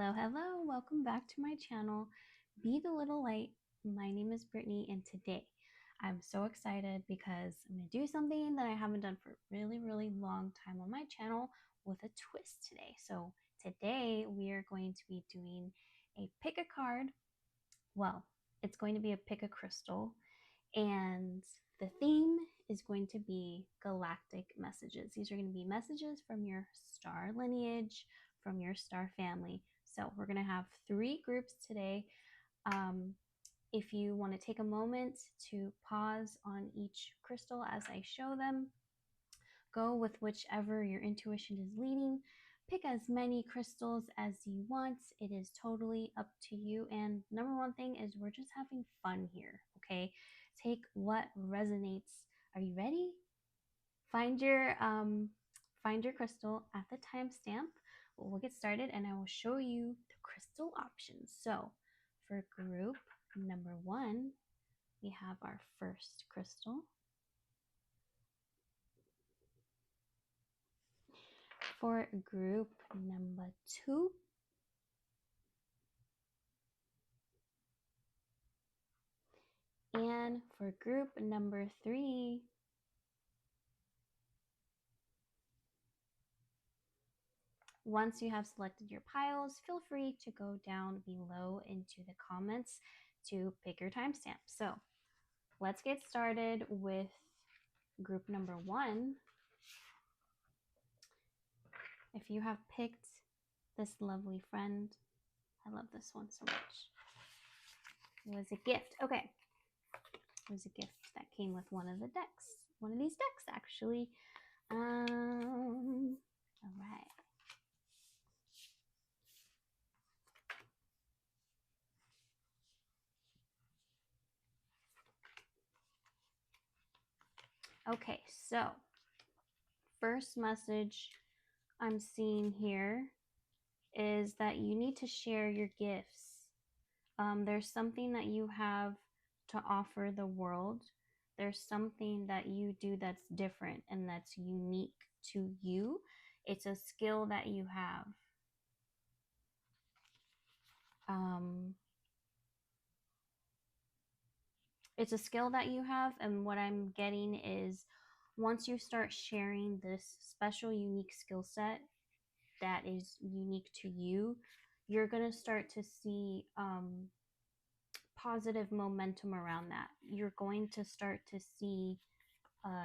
Hello, hello, welcome back to my channel, Be the Little Light. My name is Brittany, and today I'm so excited because I'm going to do something that I haven't done for a really long time on my channel with a twist today. So today we are going to be doing a pick a card. Well, it's going to be a pick a crystal, and the theme is going to be galactic messages. These are going to be messages from your star lineage, from your star family. So we're going to have 3 groups today. If you want to take a moment to pause on each crystal as I show them, go with whichever your intuition is leading. Pick as many crystals as you want. It is totally up to you. And number one thing is we're just having fun here, okay? Take what resonates. Are you ready? Find your crystal at the timestamp. We'll get started and I will show you the crystal options. So for group number 1, we have our first crystal. For group number 2, and for group number 3, once you have selected your piles, feel free to go down below into the comments to pick your timestamp. So let's get started with group number 1. If you have picked this lovely friend, I love this one so much. It was a gift. Okay. It was a gift that came with one of the decks. One of these decks, actually. All right. Okay, so first message I'm seeing here is that you need to share your gifts. There's something that you have to offer the world. There's something that you do that's different and that's unique to you. It's a skill that you have. It's a skill that you have, and what I'm getting is once you start sharing this special, unique skill set that is unique to you, you're going to start to see positive momentum around that. You're going to start to see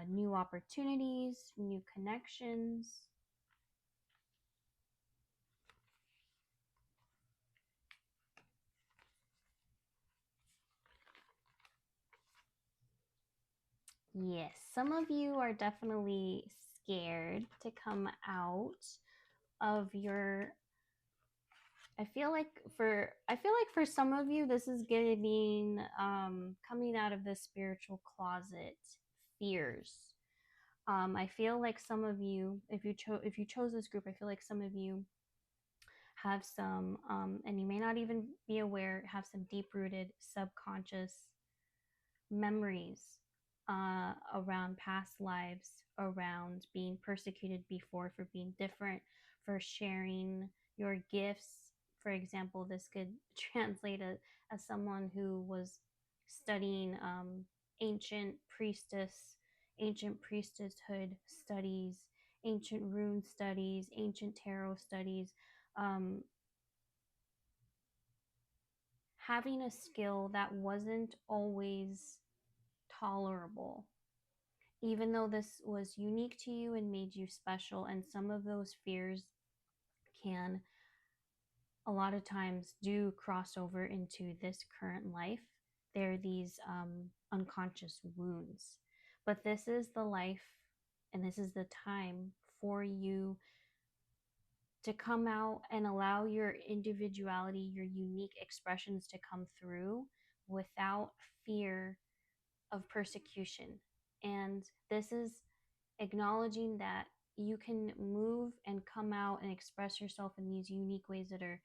new opportunities, new connections. Yes, some of you are definitely scared to come out of your I feel like for some of you this is getting coming out of the spiritual closet fears. I feel like some of you, if you chose this group, I feel like some of you have some and you may not even be aware, have some deep-rooted subconscious memories around past lives, around being persecuted before for being different, for sharing your gifts. For example, this could translate as someone who was studying ancient priestesshood studies, ancient rune studies, ancient tarot studies. Having a skill that wasn't always tolerable, even though this was unique to you and made you special. And some of those fears can a lot of times do cross over into this current life. They're these unconscious wounds, but this is the life and this is the time for you to come out and allow your individuality, your unique expressions to come through without fear of persecution. And this is acknowledging that you can move and come out and express yourself in these unique ways that are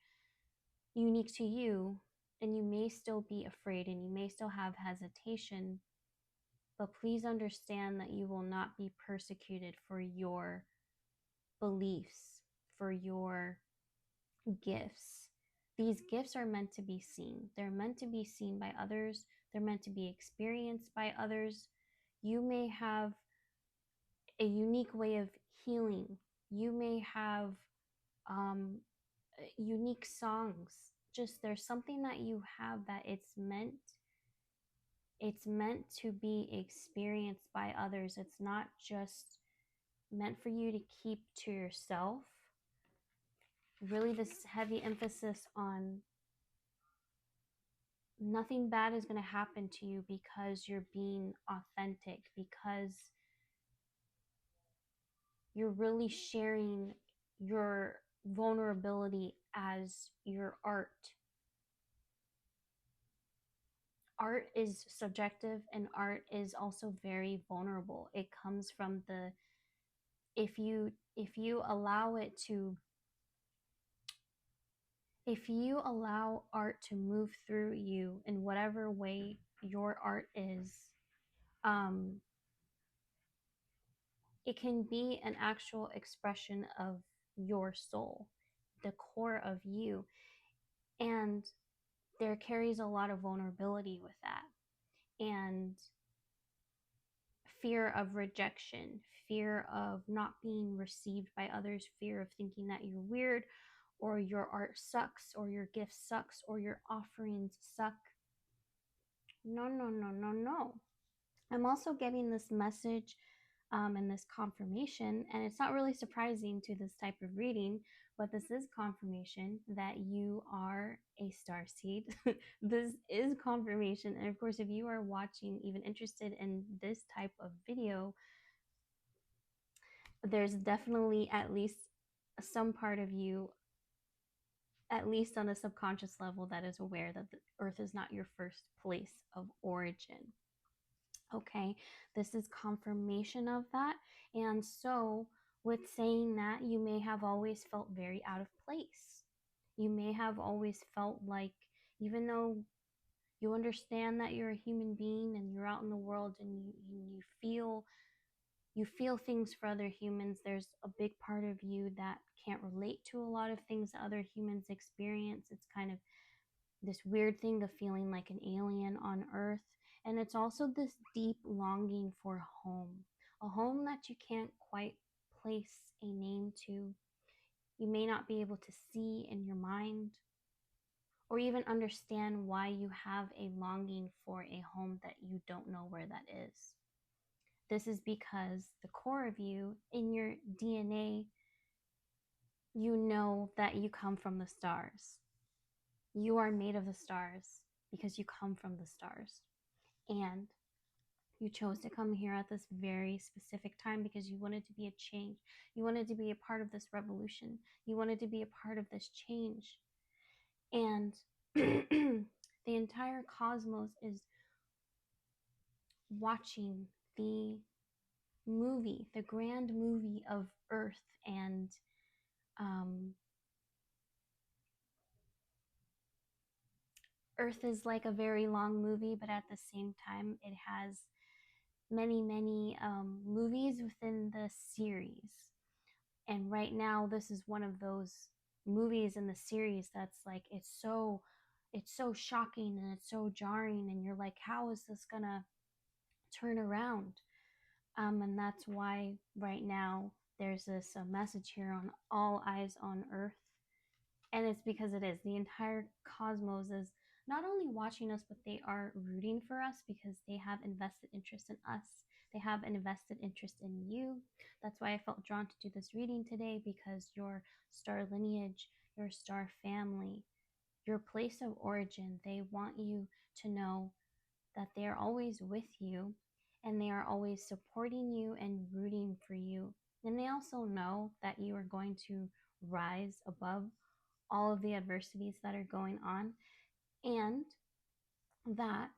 unique to you. And you may still be afraid and you may still have hesitation, but please understand that you will not be persecuted for your beliefs, for your gifts. These gifts are meant to be seen. They're meant to be seen by others. They're meant to be experienced by others. You may have a unique way of healing. You may have um, unique songs. Just there's something that you have that it's meant to be experienced by others. It's not just meant for you to keep to yourself. Really, this heavy emphasis on nothing bad is going to happen to you because you're being authentic, because you're really sharing your vulnerability as your art. Art is subjective and art is also very vulnerable. It comes from the if you allow it to if you allow art to move through you in whatever way your art is, um, it can be an actual expression of your soul, the core of you. And there carries a lot of vulnerability with that. And fear of rejection, fear of not being received by others, fear of thinking that you're weird, or your art sucks, or your gift sucks, or your offerings suck. No, no, no, no, no. I'm also getting this message and this confirmation, and it's not really surprising to this type of reading, but this is confirmation that you are a star seed. This is confirmation. And of course, if you are watching, even interested in this type of video, there's definitely at least some part of you, at least on a subconscious level, that is aware that the earth is not your first place of origin. Okay, this is confirmation of that. And so, with saying that, you may have always felt very out of place. You may have always felt like, even though you understand that you're a human being and you're out in the world and you feel things for other humans, there's a big part of you that can't relate to a lot of things that other humans experience. It's kind of this weird thing of feeling like an alien on earth. And it's also this deep longing for a home that you can't quite place a name to. You may not be able to see in your mind or even understand why you have a longing for a home that you don't know where that is. This is because the core of you, in your DNA, you know that you come from the stars. You are made of the stars because you come from the stars. And you chose to come here at this very specific time because you wanted to be a change. You wanted to be a part of this revolution. You wanted to be a part of this change. And the entire cosmos is watching the movie, the grand movie of Earth. And Earth is like a very long movie, but at the same time, it has many, many movies within the series. And right now, this is one of those movies in the series that's like, it's so shocking and it's so jarring. And you're like, how is this gonna turn around? And that's why right now there's this message here on All Eyes on Earth. And it's because it is. The entire cosmos is not only watching us, but they are rooting for us because they have invested interest in us. They have an invested interest in you. That's why I felt drawn to do this reading today, because your star lineage, your star family, your place of origin, they want you to know that they are always with you and they are always supporting you and rooting for you. And they also know that you are going to rise above all of the adversities that are going on, and that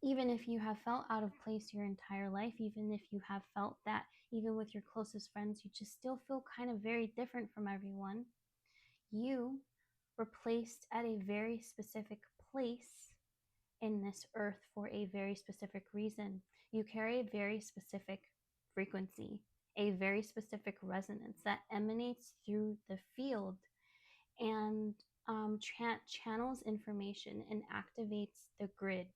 even if you have felt out of place your entire life, even if you have felt that even with your closest friends, you just still feel kind of very different from everyone, you were placed at a very specific place in this earth for a very specific reason. You carry a very specific frequency, a very specific resonance that emanates through the field. And channels information and activates the grid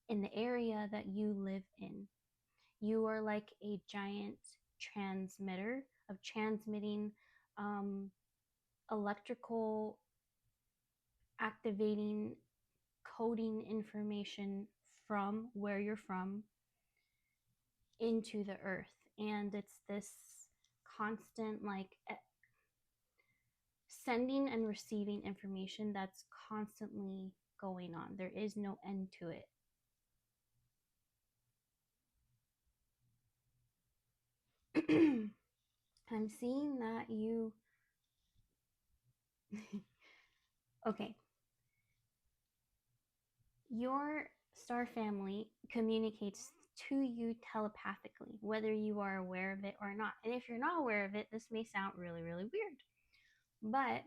in the area that you live in. You are like a giant transmitter of transmitting um, electrical activating coding information from where you're from into the earth. And it's this constant, like, sending and receiving information that's constantly going on. There is no end to it. I'm seeing that you okay, your star family communicates to you telepathically, whether you are aware of it or not. And if you're not aware of it, this may sound really, really weird. But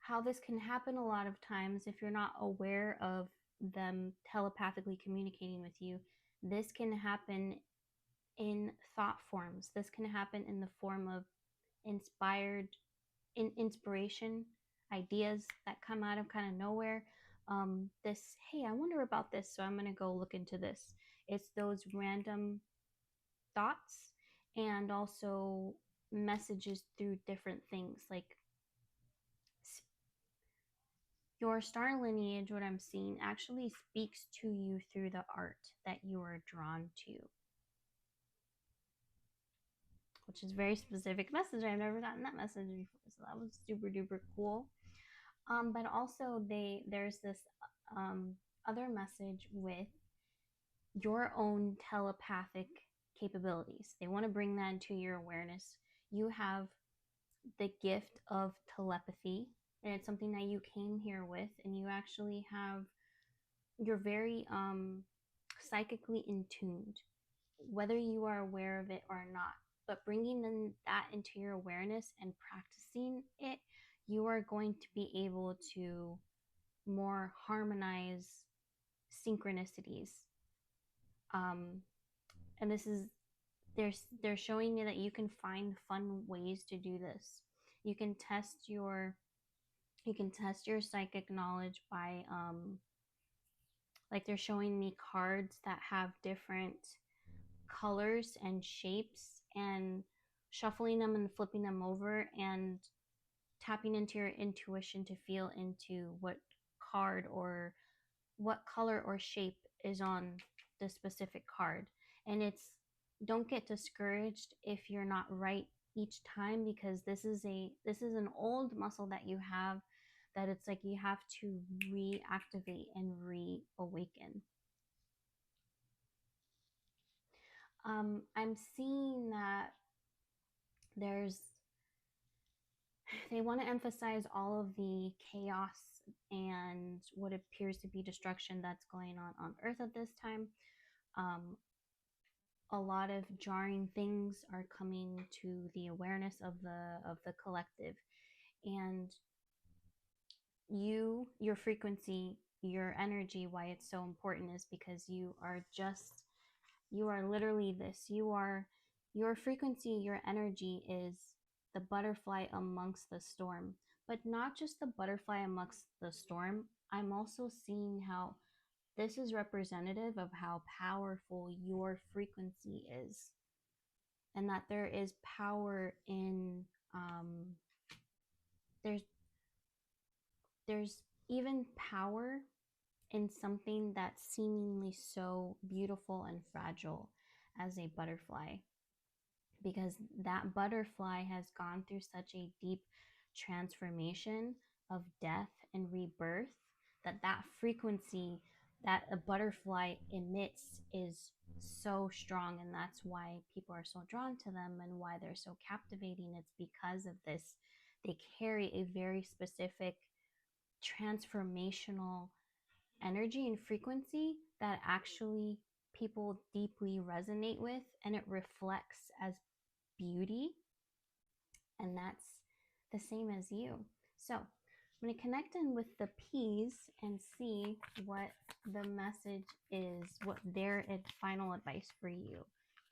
how this can happen a lot of times, if you're not aware of them telepathically communicating with you, this can happen in thought forms. This can happen in the form of inspired inspiration, ideas that come out of kind of nowhere. This, hey, I wonder about this, so I'm going to go look into this. It's those random thoughts and also messages through different things. Like your star lineage, what I'm seeing, actually speaks to you through the art that you are drawn to, which is a very specific message. I've never gotten that message before, so that was super duper cool. But also there's this other message with your own telepathic capabilities. They want to bring that into your awareness. You have the gift of telepathy, and it's something that you came here with, and you actually have, you're very psychically in tuned, whether you are aware of it or not. But bringing that into your awareness and practicing it, you are going to be able to more harmonize synchronicities. And this is, they're showing you that you can find fun ways to do this. You can test your psychic knowledge by like they're showing me cards that have different colors and shapes, and shuffling them and flipping them over and tapping into your intuition to feel into what card or what color or shape is on the specific card. And it's, don't get discouraged if you're not right each time, because this is an old muscle that you have, that it's like you have to reactivate and reawaken. I'm seeing that they want to emphasize all of the chaos and what appears to be destruction that's going on Earth at this time. A lot of jarring things are coming to the awareness of the collective, and your frequency, your energy, why it's so important is because you are literally this. Your frequency, your energy is the butterfly amongst the storm. But not just the butterfly amongst the storm. I'm also seeing how this is representative of how powerful your frequency is. And that there is power in there's even power in something that's seemingly so beautiful and fragile as a butterfly, because that butterfly has gone through such a deep transformation of death and rebirth, that frequency that a butterfly emits is so strong, and that's why people are so drawn to them and why they're so captivating. It's because of this. They carry a very specific transformational energy and frequency that actually people deeply resonate with, and it reflects as beauty, and that's the same as you. So I'm going to connect in with the P's and see what the message is, what their final advice for you.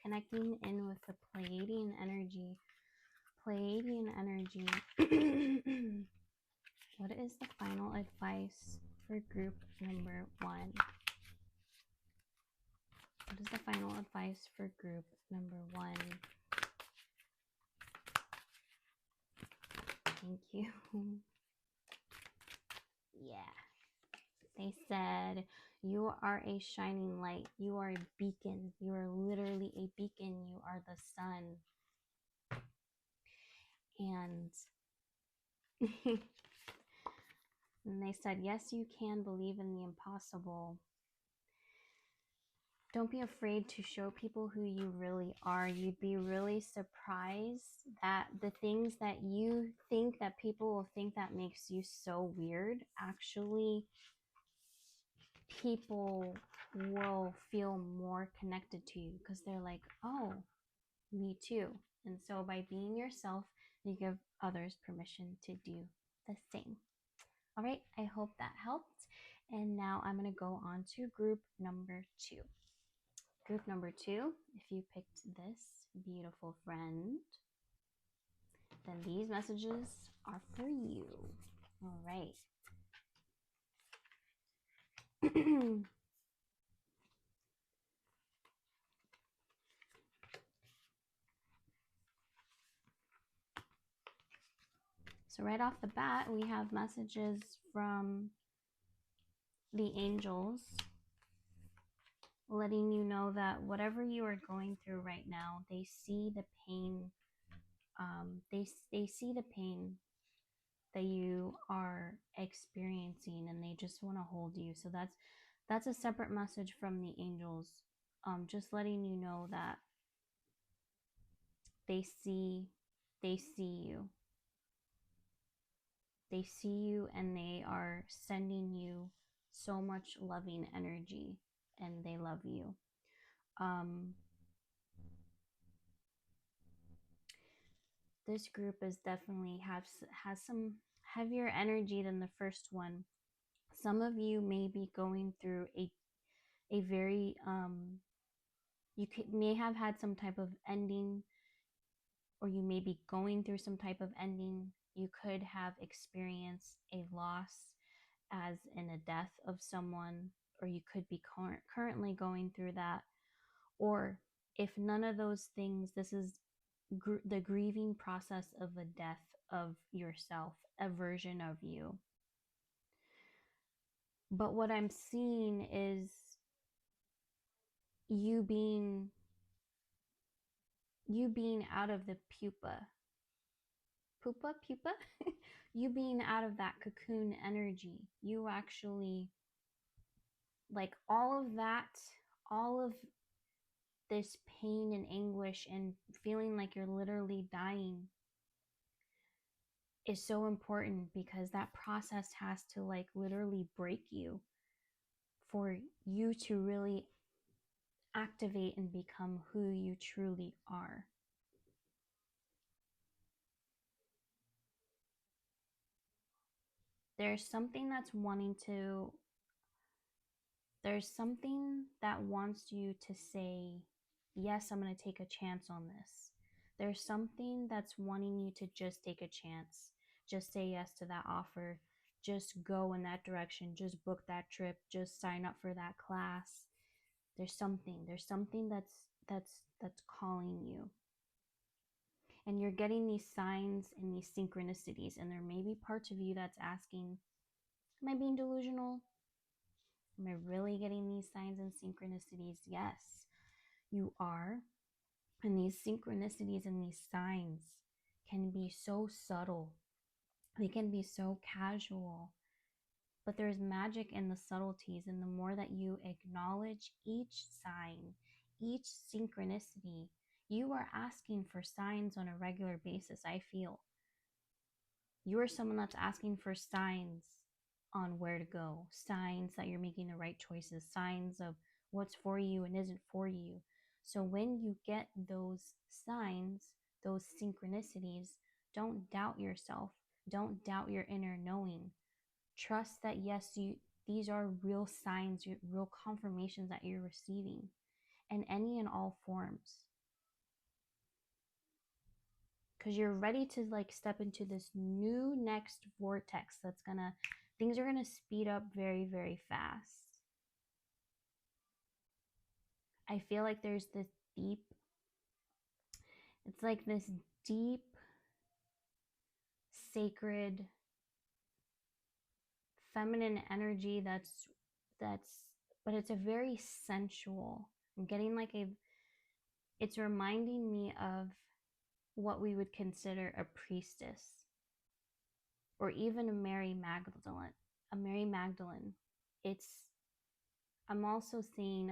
Connecting in with the Pleiadian energy. Pleiadian energy. What is the final advice for group number 1? What is the final advice for group number 1? Thank you. Yeah. They said, you are a shining light. You are a beacon. You are literally a beacon. You are the sun. And, and they said, yes, you can believe in the impossible. Don't be afraid to show people who you really are. You'd be really surprised that the things that you think that people will think that makes you so weird, actually people will feel more connected to you because they're like, oh, me too. And so by being yourself, you give others permission to do the same. All right, I hope that helped. And now I'm going to go on to group number 2. Group number 2, if you picked this beautiful friend, then these messages are for you. All right. So right off the bat, we have messages from the angels letting you know that whatever you are going through right now, they see the pain. They see the pain that you are experiencing, and they just want to hold you. So that's a separate message from the angels, just letting you know that they see you. They see you, and they are sending you so much loving energy, and they love you. This group is definitely has some heavier energy than the first one. Some of you may be going through a very may have had some type of ending, or you may be going through some type of ending. You could have experienced a loss, as in a death of someone, or you could be currently going through that. Or if none of those things, this is the grieving process of a death of yourself, a version of you. But what I'm seeing is you being out of the pupa, you being out of that cocoon energy. You actually, like, all of that, all of this pain and anguish and feeling like you're literally dying is so important, because that process has to, like, literally break you for you to really activate and become who you truly are. There's something that wants you to say, yes, I'm going to take a chance on this. There's something that's wanting you to just take a chance. Just say yes to that offer. Just go in that direction. Just book that trip. Just sign up for that class. There's something that's calling you. And you're getting these signs and these synchronicities. And there may be parts of you that's asking, am I being delusional? Am I really getting these signs and synchronicities? Yes, you are. And these synchronicities and these signs can be so subtle. They can be so casual. But there's magic in the subtleties. And the more that you acknowledge each sign, each synchronicity, you are asking for signs on a regular basis, I feel. You are someone that's asking for signs on where to go, signs that you're making the right choices, signs of what's for you and isn't for you. So when you get those signs, those synchronicities, don't doubt yourself. Don't doubt your inner knowing. Trust that, yes, these are real signs, real confirmations that you're receiving, in any and all forms. because you're ready to like step into this new next vortex that's gonna, things are gonna speed up very, very fast. I feel like there's this deep, it's like this deep, sacred, feminine energy that's, but it's a very sensual. I'm getting like a, it's reminding me of what we would consider a priestess or even a Mary Magdalene. A Mary Magdalene. It's, I'm also seeing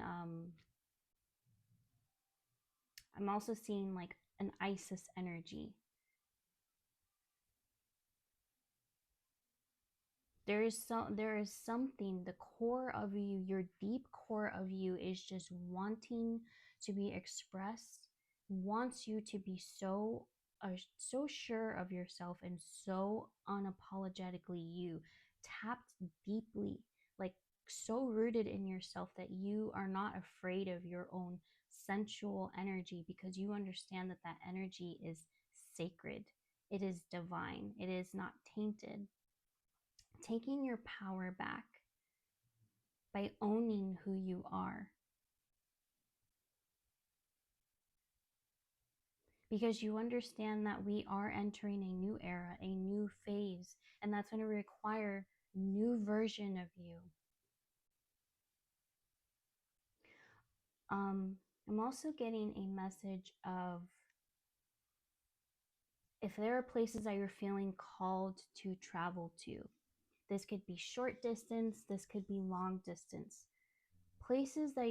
like an Isis energy. There is something, the core of you, your deep core of you is just wanting to be expressed, wants you to be so so sure of yourself and so unapologetically you, tapped deeply, like so rooted in yourself that you are not afraid of your own sensual energy, because you understand that that energy is sacred, it is divine, it is not tainted. Taking your power back by owning who you are. Because you understand that we are entering a new era, a new phase, and that's going to require new version of you. I'm also getting a message of, if there are places that you're feeling called to travel to, this could be short distance, this could be long distance, places that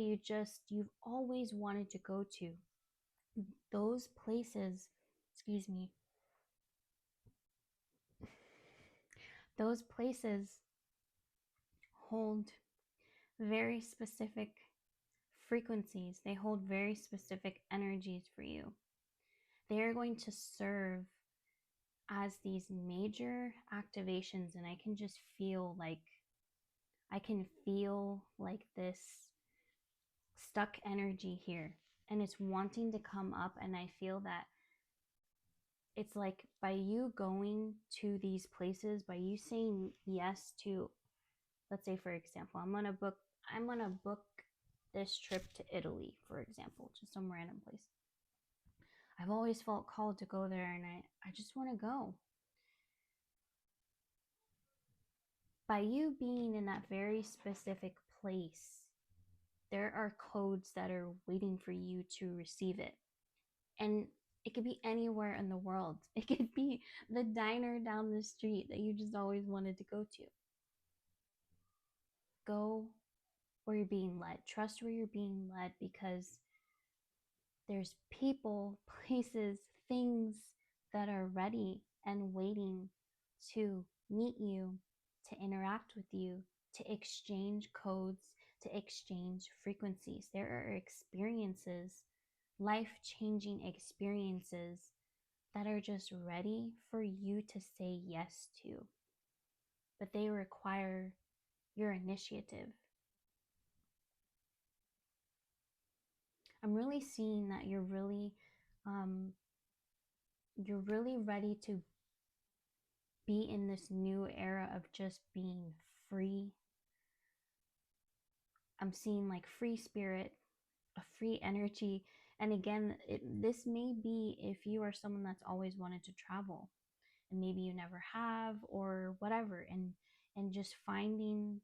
you've always wanted to go to. Those places, excuse me, those places hold very specific frequencies. They hold very specific energies for you. They are going to serve as these major activations, and I can just feel like, this stuck energy here, and it's wanting to come up, and I feel that it's like, by you going to these places, by you saying yes to, let's say for example, I'm gonna book this trip to Italy, for example, just some random place. I've always felt called to go there, and I just want to go. By you being in that very specific place, there are codes that are waiting for you to receive it. And it could be anywhere in the world. It could be the diner down the street that you just always wanted to go to. Go where you're being led. Trust where you're being led, because there's people, places, things that are ready and waiting to meet you, to interact with you, to exchange codes, to exchange frequencies. There are experiences, life-changing experiences that are just ready for you to say yes to. But they require your initiative. I'm really seeing that you're really ready to be in this new era of just being free. I'm seeing like free spirit, a free energy. And again, this may be if you are someone that's always wanted to travel and maybe you never have or whatever, and just finding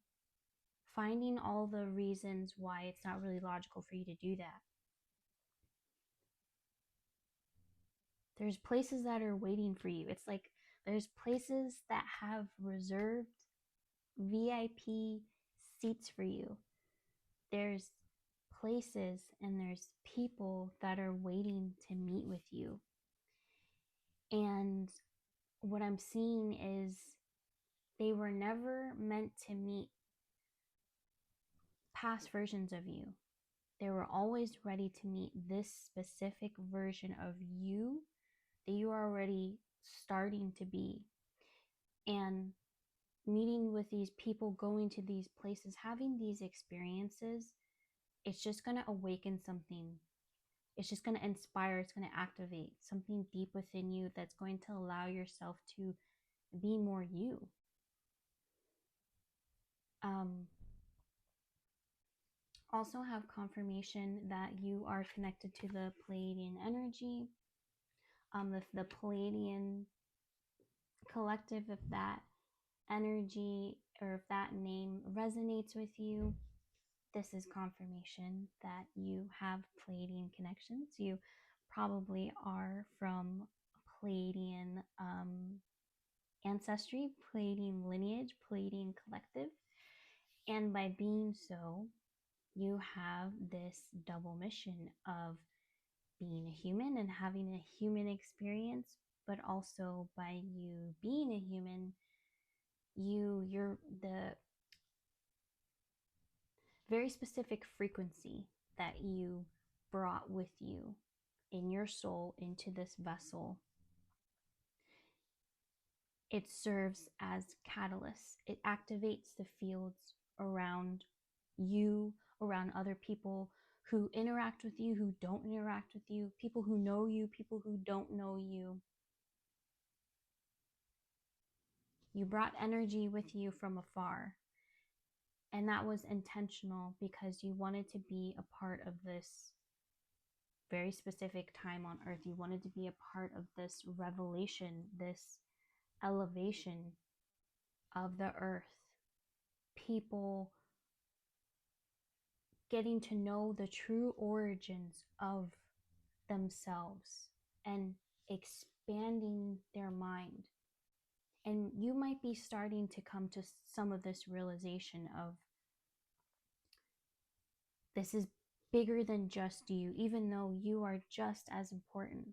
all the reasons why it's not really logical for you to do that. There's places that are waiting for you. It's like there's places that have reserved VIP seats for you. There's places and there's people that are waiting to meet with you. And what I'm seeing is they were never meant to meet past versions of you. They were always ready to meet this specific version of you that you are already starting to be. And meeting with these people, going to these places, having these experiences, it's just going to awaken something It's just going to inspire, it's going to activate something deep within you that's going to allow yourself to be more you. Also have confirmation that you are connected to the Pleiadian energy. The Pleiadian collective, if that energy or if that name resonates with you, this is confirmation that you have Pleiadian connections. You probably are from Pleiadian ancestry, Pleiadian lineage, Pleiadian collective. And by being so, you have this double mission of being a human and having a human experience, but also by you being a human, you're the very specific frequency that you brought with you in your soul into this vessel. It serves as catalyst. It activates the fields around you, around other people who interact with you, who don't interact with you, people who know you, people who don't know you. You brought energy with you from afar. And that was intentional because you wanted to be a part of this very specific time on earth. You wanted to be a part of this revelation, this elevation of the earth. People getting to know the true origins of themselves and expanding their mind. And you might be starting to come to some of this realization of this is bigger than just you, even though you are just as important.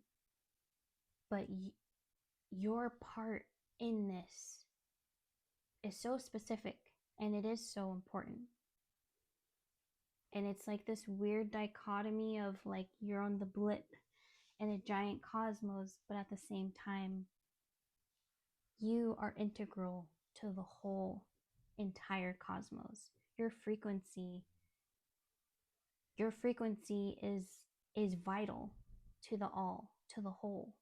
But your part in this is so specific and it is so important. And it's like this weird dichotomy of like you're on the blip in a giant cosmos, but at the same time, you are integral to the whole entire cosmos. Your frequency is vital to the all, to the whole.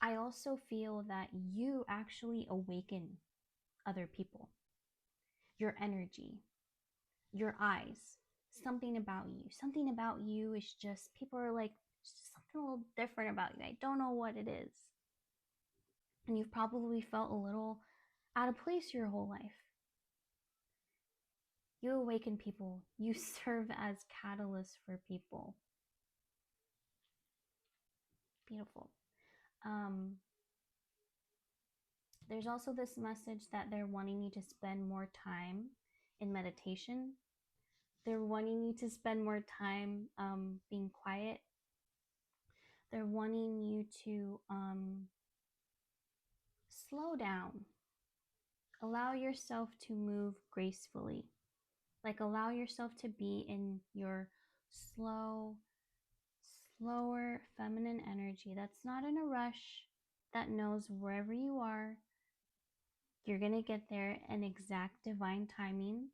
I also feel that you actually awaken other people. Your energy, your eyes, something about you is just, people are like, something a little different about you. I don't know what it is. And you've probably felt a little out of place your whole life. You awaken people. You serve as catalysts for people. Beautiful. There's also this message that they're wanting you to spend more time in meditation. They're wanting you to spend more time being quiet. They're wanting you to slow down. Allow yourself to move gracefully. Like allow yourself to be in your slower feminine energy that's not in a rush, that knows wherever you are, you're going to get there in exact divine timing.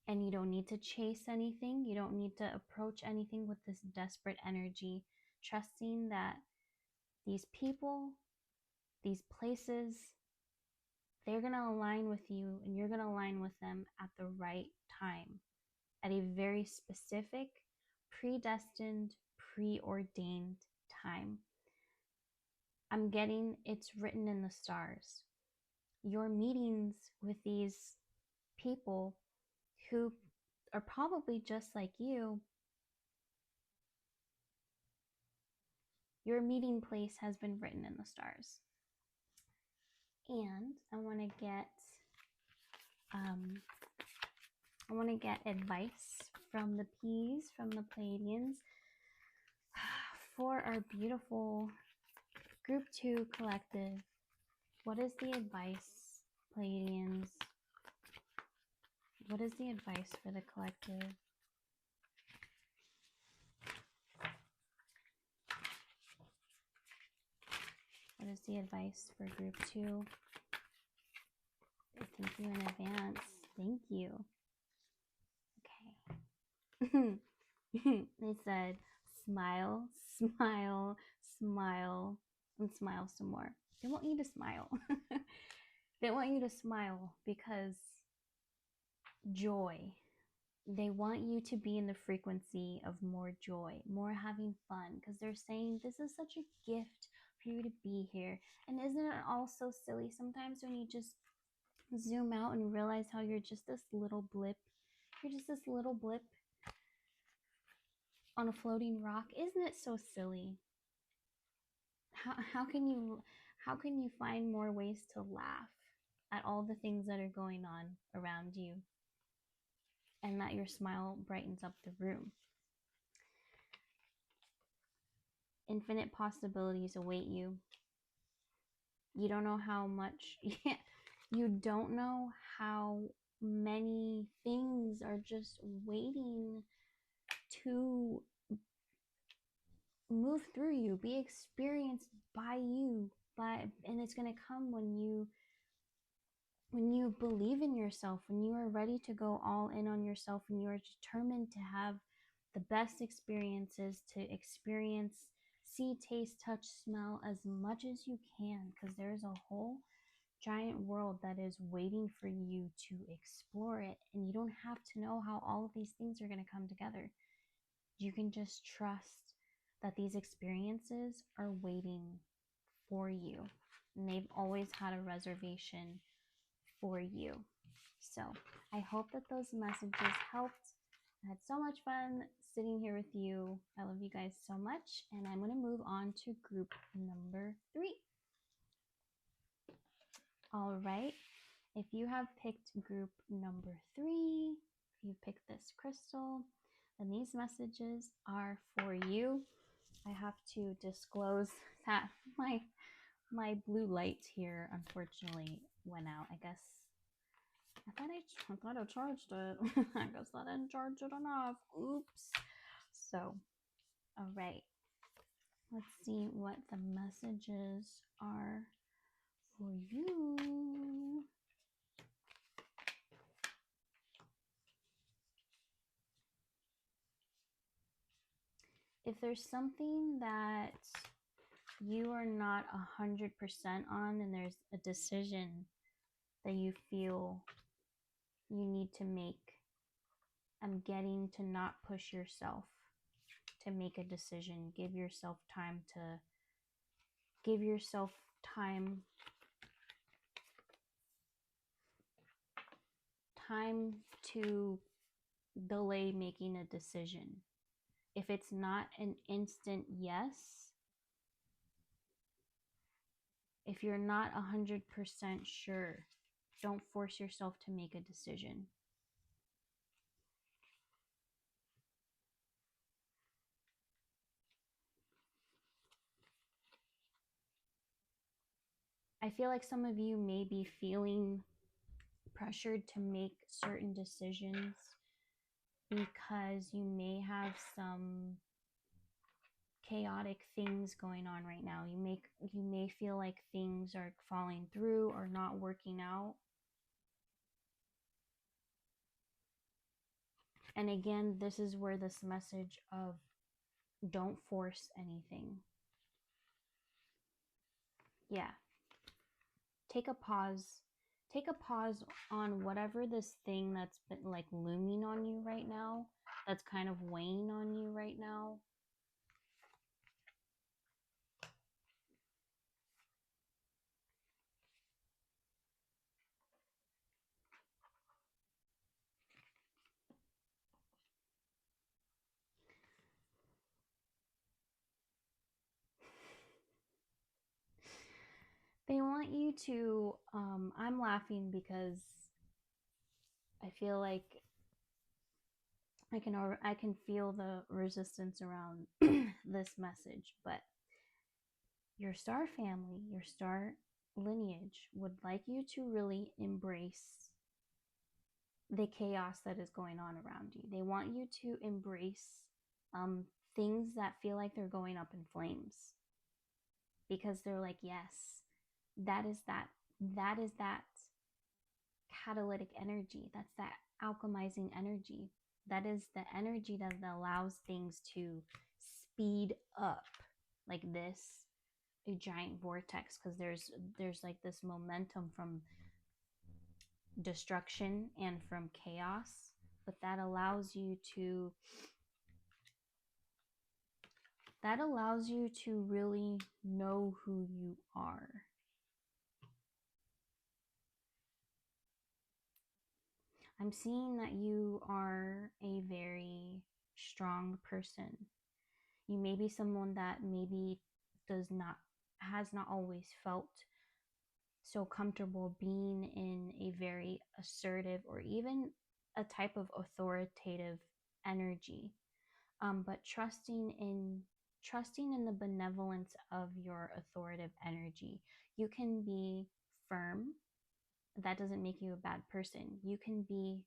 And you don't need to chase anything. You don't need to approach anything with this desperate energy, trusting that these people, these places, they're going to align with you and you're going to align with them at the right time, at a very specific, predestined, preordained time. I'm getting it's written in the stars. Your meetings with these people who are probably just like you, your meeting place has been written in the stars. And I want to get advice from the P's, from the Pleiadians, for our beautiful Group 2 collective. What is the advice, Pleiadians? What is the advice for the collective? What is the advice for Group 2? Thank you in advance. Thank you. Okay. They said, smile, smile, smile, and smile some more. They want you to smile. They want you to smile because joy. They want you to be in the frequency of more joy, more having fun, because they're saying this is such a gift for you to be here. And isn't it all so silly sometimes when you just zoom out and realize how you're just this little blip? You're just this little blip on a floating rock. Isn't it so silly? How can you find more ways to laugh at all the things that are going on around you and that your smile brightens up the room? Infinite possibilities await you. You don't know how much, you don't know how many things are just waiting to move through you, be experienced by you, and it's going to come when you believe in yourself, when you are ready to go all in on yourself, and you are determined to have the best experiences, to experience, see, taste, touch, smell as much as you can, because there's a whole giant world that is waiting for you to explore it. And you don't have to know how all of these things are going to come together. You can just trust that these experiences are waiting for you, and they've always had a reservation for you. So I hope that those messages helped. I had so much fun sitting here with you. I love you guys so much. And I'm going to move on to group number 3. All right. If you have picked group number 3, if you picked this crystal, then these messages are for you. I have to disclose that my blue light here unfortunately went out. I guess I thought I charged it. I guess I didn't charge it enough. Oops. So, all right. Let's see what the messages are for you. If there's something that you are not 100% on, and there's a decision that you feel you need to make, I'm getting to not push yourself to make a decision. Give yourself time to delay making a decision. If it's not an instant yes, if you're not 100% sure, don't force yourself to make a decision. I feel like some of you may be feeling pressured to make certain decisions because you may have some chaotic things going on right now. You may feel like things are falling through or not working out. And again, this is where this message of don't force anything. Yeah. Take a pause. Take a pause on whatever this thing that's been like looming on you right now, that's kind of weighing on you right now. They want you to, I'm laughing because I feel like I can feel the resistance around this message, but your star family, your star lineage would like you to really embrace the chaos that is going on around you. They want you to embrace things that feel like they're going up in flames, because they're like, yes, that is that catalytic energy. That's that alchemizing energy. That is the energy that allows things to speed up like this, a giant vortex, because there's like this momentum from destruction and from chaos, but that allows you to really know who you are. I'm seeing that you are a very strong person. You may be someone that maybe has not always felt so comfortable being in a very assertive or even a type of authoritative energy. But trusting in the benevolence of your authoritative energy. You can be firm. That doesn't make you a bad person. You can be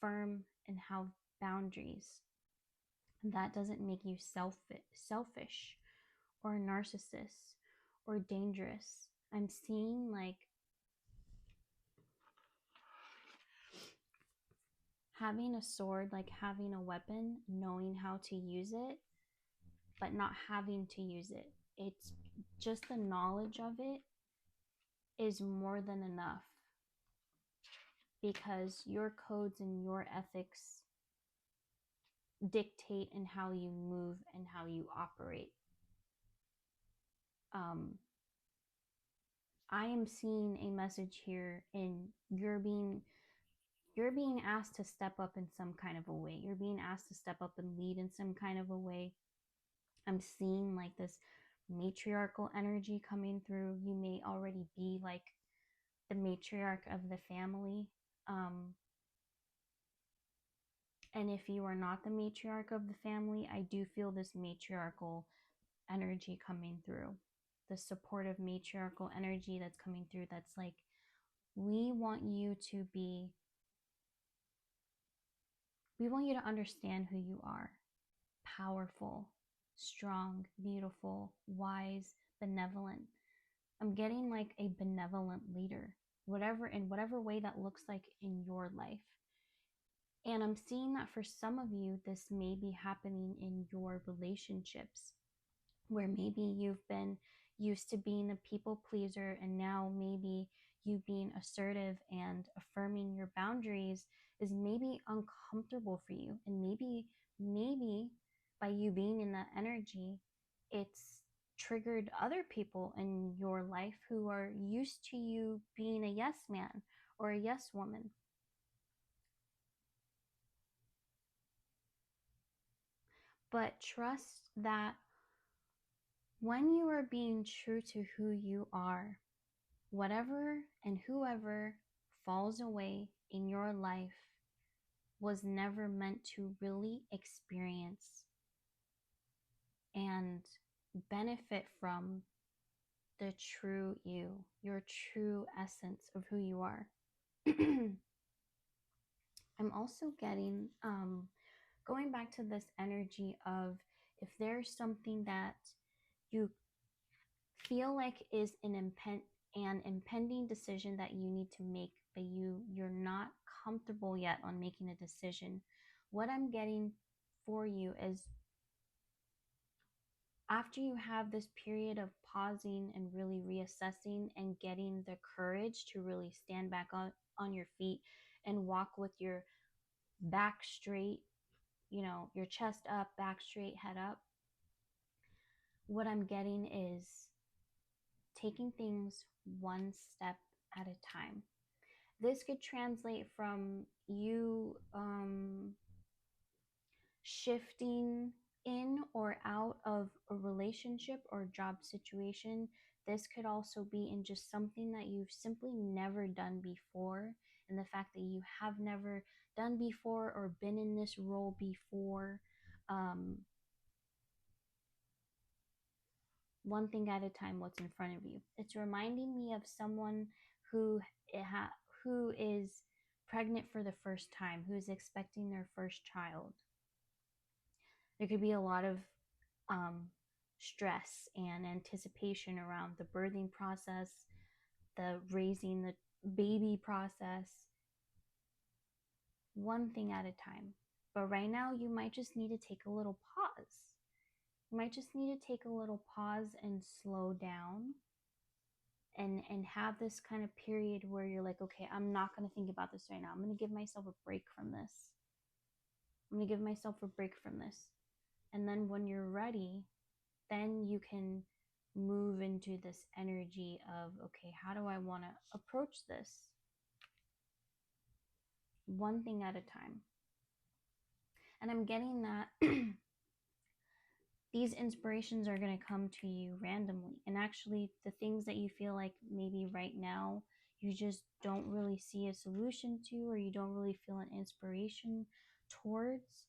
firm and have boundaries. That doesn't make you selfish or a narcissist or dangerous. I'm seeing like having a sword, like having a weapon, knowing how to use it, but not having to use it. It's just the knowledge of it is more than enough, because your codes and your ethics dictate in how you move and how you operate. I am seeing a message here, and you're being asked to step up in some kind of a way. You're being asked to step up and lead in some kind of a way. I'm seeing like this matriarchal energy coming through. You may already be like the matriarch of the family. And if you are not the matriarch of the family, I do feel this matriarchal energy coming through. The supportive matriarchal energy that's coming through, that's like, we want you to understand who you are. Powerful, strong, beautiful, wise, benevolent. I'm getting like a benevolent leader, in whatever way that looks like in your life. And I'm seeing that for some of you, this may be happening in your relationships, where maybe you've been used to being a people pleaser, and now maybe you being assertive and affirming your boundaries is maybe uncomfortable for you. And maybe by you being in that energy, it's triggered other people in your life who are used to you being a yes man or a yes woman. But trust that when you are being true to who you are, whatever and whoever falls away in your life was never meant to really experience and benefit from the true you, your true essence of who you are. I'm also getting, going back to this energy of, if there's something that you feel like is an impending decision that you need to make, but you're not comfortable yet on making a decision, what I'm getting for you is, after you have this period of pausing and really reassessing and getting the courage to really stand back on your feet and walk with your back straight, your chest up, back straight, head up, what I'm getting is taking things one step at a time. This could translate from you shifting in or out of a relationship or job situation. This could also be in just something that you've simply never done before. And the fact that you have never done before or been in this role before. One thing at a time, what's in front of you. It's reminding me of someone who who is pregnant for the first time, who is expecting their first child. There could be a lot of stress and anticipation around the birthing process, the raising the baby process. One thing at a time. But right now, you might just need to take a little pause. You might just need to take a little pause and slow down and have this kind of period where you're like, okay, I'm not going to think about this right now. I'm going to give myself a break from this. I'm going to give myself a break from this. And then when you're ready, then you can move into this energy of, okay, how do I want to approach this? One thing at a time. And I'm getting that these inspirations are going to come to you randomly. And actually, the things that you feel like maybe right now you just don't really see a solution to, or you don't really feel an inspiration towards,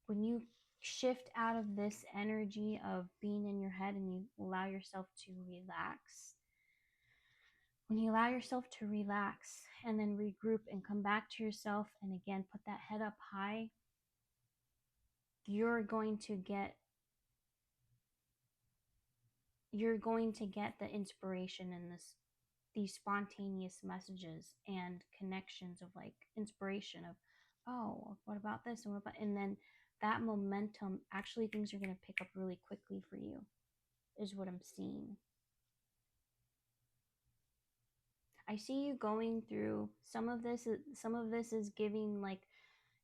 when you shift out of this energy of being in your head and you allow yourself to relax, when you allow yourself to relax and then regroup and come back to yourself and again put that head up high, you're going to get the inspiration in these spontaneous messages and connections of like inspiration of, oh, what about this, and what about, and then that momentum, actually things are going to pick up really quickly for you, is what I'm seeing. I see you going through some of this is giving, like,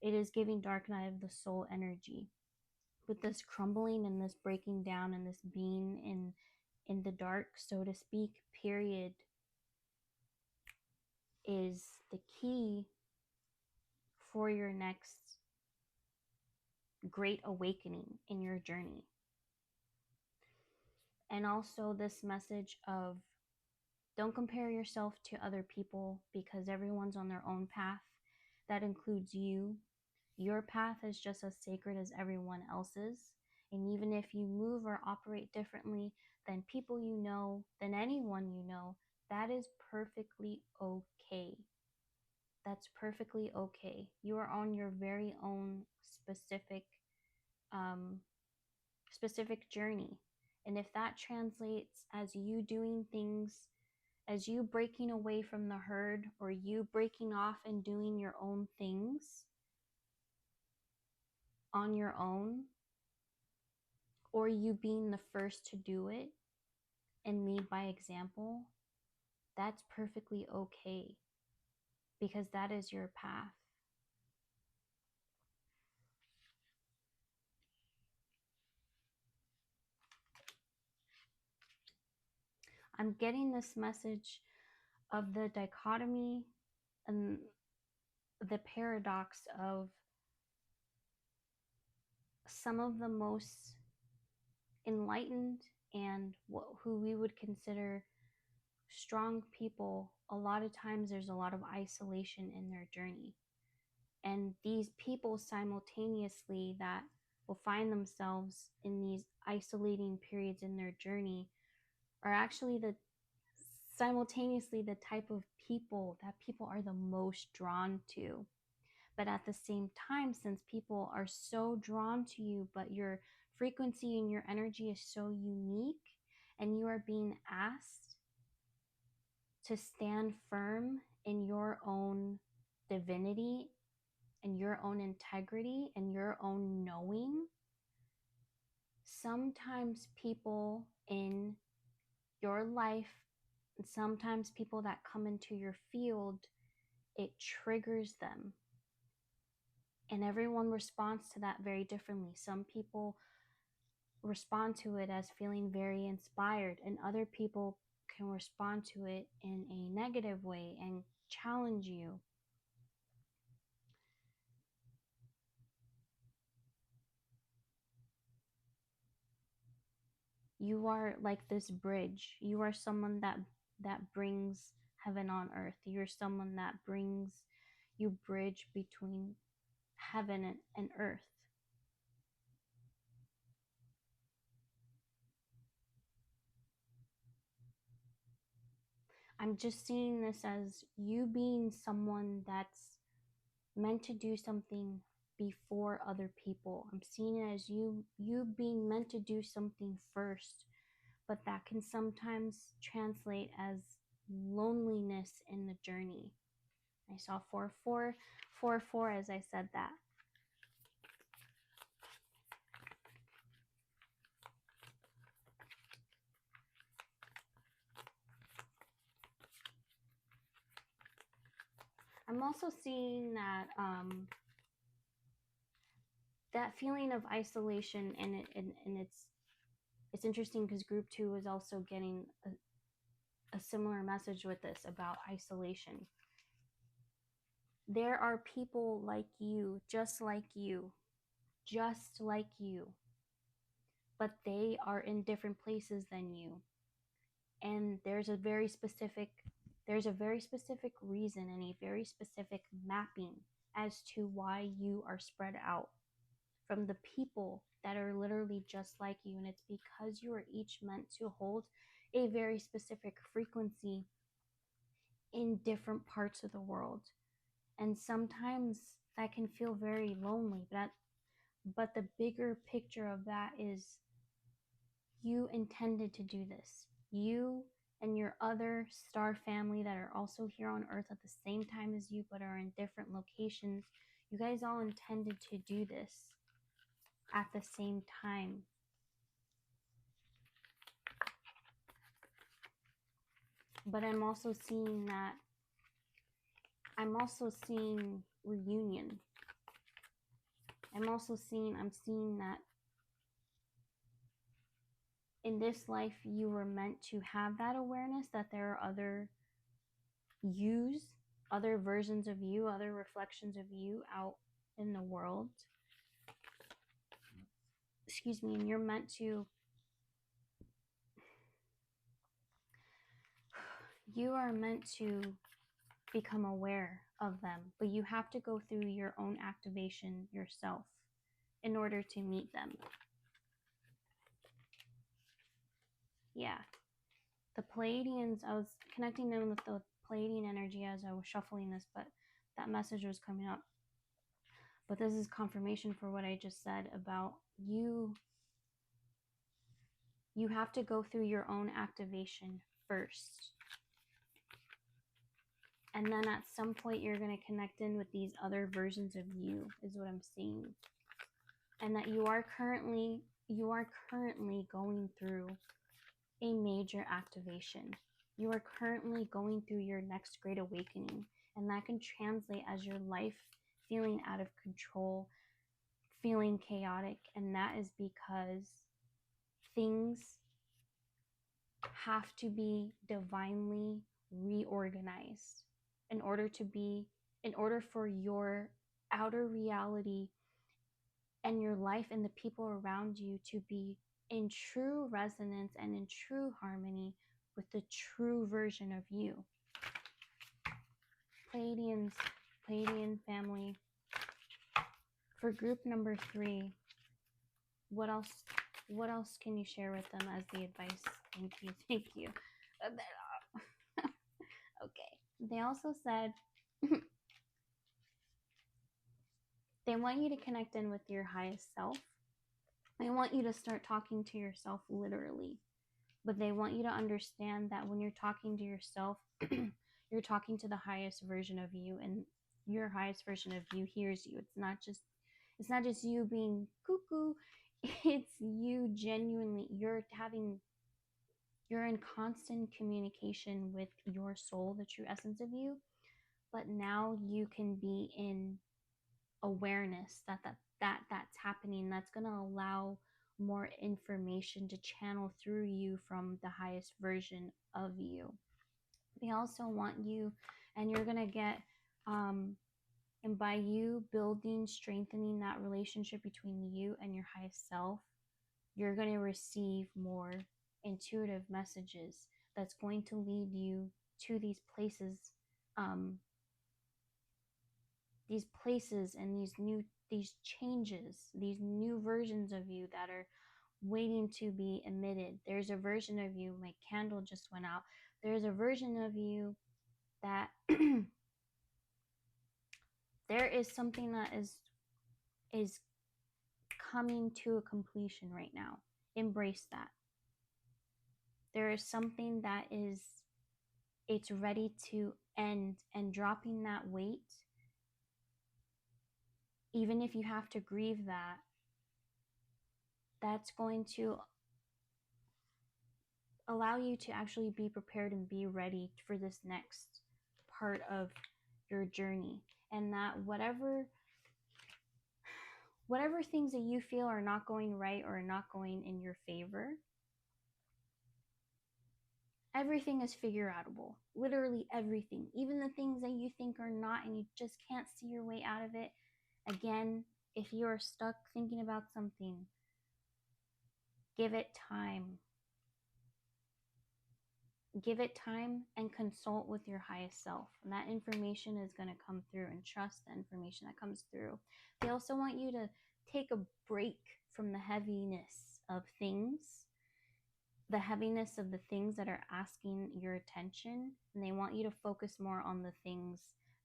it is giving dark night of the soul energy, with this crumbling and this breaking down and this being in the dark, so to speak, period, is the key for your next great awakening in your journey. And also this message of, don't compare yourself to other people, because everyone's on their own path. That includes you. Your path is just as sacred as everyone else's. And even if you move or operate differently than people you know, than anyone you know, that is perfectly okay. That's perfectly okay. You are on your very own specific journey. And if that translates as you doing things, as you breaking away from the herd, or you breaking off and doing your own things on your own, or you being the first to do it and lead by example, that's perfectly okay, because that is your path. I'm getting this message of the dichotomy and the paradox of some of the most enlightened and who we would consider strong people. A lot of times there's a lot of isolation in their journey, and these people simultaneously that will find themselves in these isolating periods in their journey are actually simultaneously the type of people that people are the most drawn to. But at the same time, since people are so drawn to you, but your frequency and your energy is so unique, and you are being asked to stand firm in your own divinity and your own integrity and your own knowing, sometimes people in your life, and sometimes people that come into your field, it triggers them. And everyone responds to that very differently. Some people respond to it as feeling very inspired, and other people can respond to it in a negative way and challenge you. You are like this bridge. You are someone that brings heaven on earth. You're someone that you bridge between heaven and earth. I'm just seeing this as you being someone that's meant to do something before other people. I'm seeing it as you being meant to do something first, but that can sometimes translate as loneliness in the journey. I saw 4444 as I said that. I'm also seeing that that feeling of isolation, and it's interesting because group 2 is also getting a similar message with this about isolation. There are people like you, just like you, but they are in different places than you. And there's a very specific reason and a very specific mapping as to why you are spread out from the people that are literally just like you. And it's because you are each meant to hold a very specific frequency in different parts of the world. And sometimes that can feel very lonely, but the bigger picture of that is you intended to do this. You and your other star family that are also here on Earth at the same time as you, but are in different locations, you guys all intended to do this at the same time. But I'm also seeing reunion. I'm seeing that in this life you were meant to have that awareness that there are other yous, other versions of you, other reflections of you out in the world. Excuse me, and you're meant to, you are meant to become aware of them, but you have to go through your own activation yourself in order to meet them. Yeah. The Pleiadians, I was connecting them with the Pleiadian energy as I was shuffling this, but that message was coming up. But this is confirmation for what I just said about you. You have to go through your own activation first. And then at some point you're going to connect in with these other versions of you, is what I'm seeing. And that you are currently going through a major activation. You are currently going through your next great awakening. And that can translate as your life feeling out of control, feeling chaotic. And that is because things have to be divinely reorganized in order for your outer reality and your life and the people around you to be in true resonance and in true harmony with the true version of you. Pleiadian family. For group number 3, what else can you share with them as the advice? Thank you. Okay. They also said they want you to connect in with your highest self. They want you to start talking to yourself literally. But they want you to understand that when you're talking to yourself, you're talking to the highest version of you, and your highest version of you hears you. It's not just you being cuckoo. It's you genuinely, you're in constant communication with your soul, the true essence of you. But now you can be in awareness that's happening. That's going to allow more information to channel through you from the highest version of you. They also want you, and you're going to get and by you building, strengthening that relationship between you and your highest self, you're going to receive more intuitive messages that's going to lead you to these places and these changes, these new versions of you that are waiting to be emitted. There's a version of you, my candle just went out. There's a version of you that there is something that is coming to a completion right now. Embrace that. There is something that is it's ready to end, and dropping that weight, even if you have to grieve that, that's going to allow you to actually be prepared and be ready for this next part of your journey. And that whatever things that you feel are not going right or not going in your favor, everything is figure outable. Literally everything. Even the things that you think are not and you just can't see your way out of it. Again, if you are stuck thinking about something, give it time. Give it time and consult with your highest self. And that information is going to come through, and trust the information that comes through. They also want you to take a break from the heaviness of things, the heaviness of the things that are asking your attention. And they want you to focus more on the things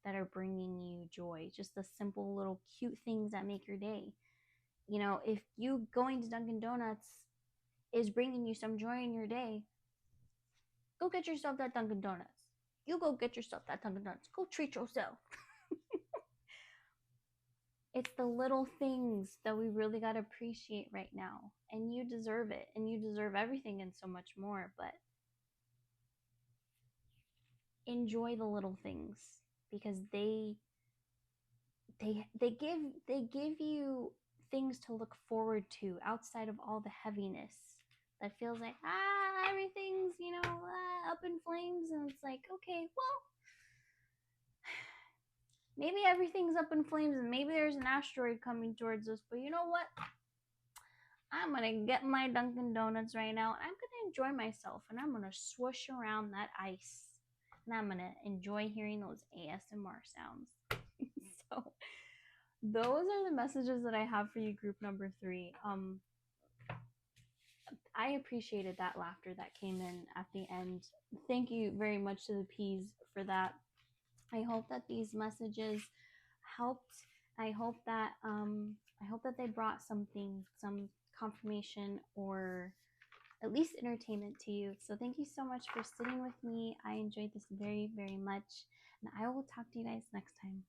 that are bringing you joy, just the simple little cute things that make your day. You know, if you going to Dunkin' Donuts is bringing you some joy in your day, go get yourself that Dunkin' Donuts. You go get yourself that Dunkin' Donuts. Go treat yourself. It's the little things that we really got to appreciate right now. And you deserve it. And you deserve everything and so much more. But enjoy the little things, because they give you things to look forward to outside of all the heaviness that feels like everything's up in flames. And it's like, okay, well, maybe everything's up in flames and maybe there's an asteroid coming towards us, but you know what, I'm gonna get my Dunkin' Donuts right now and I'm gonna enjoy myself, and I'm gonna swoosh around that ice, and I'm gonna enjoy hearing those ASMR sounds. So those are the messages that I have for you, group number 3. I appreciated that laughter that came in at the end. Thank you very much to the P's for that. I hope that these messages helped. I hope that they brought some confirmation or at least entertainment to you. So thank you so much for sitting with me. I enjoyed this very, very much, and I will talk to you guys next time.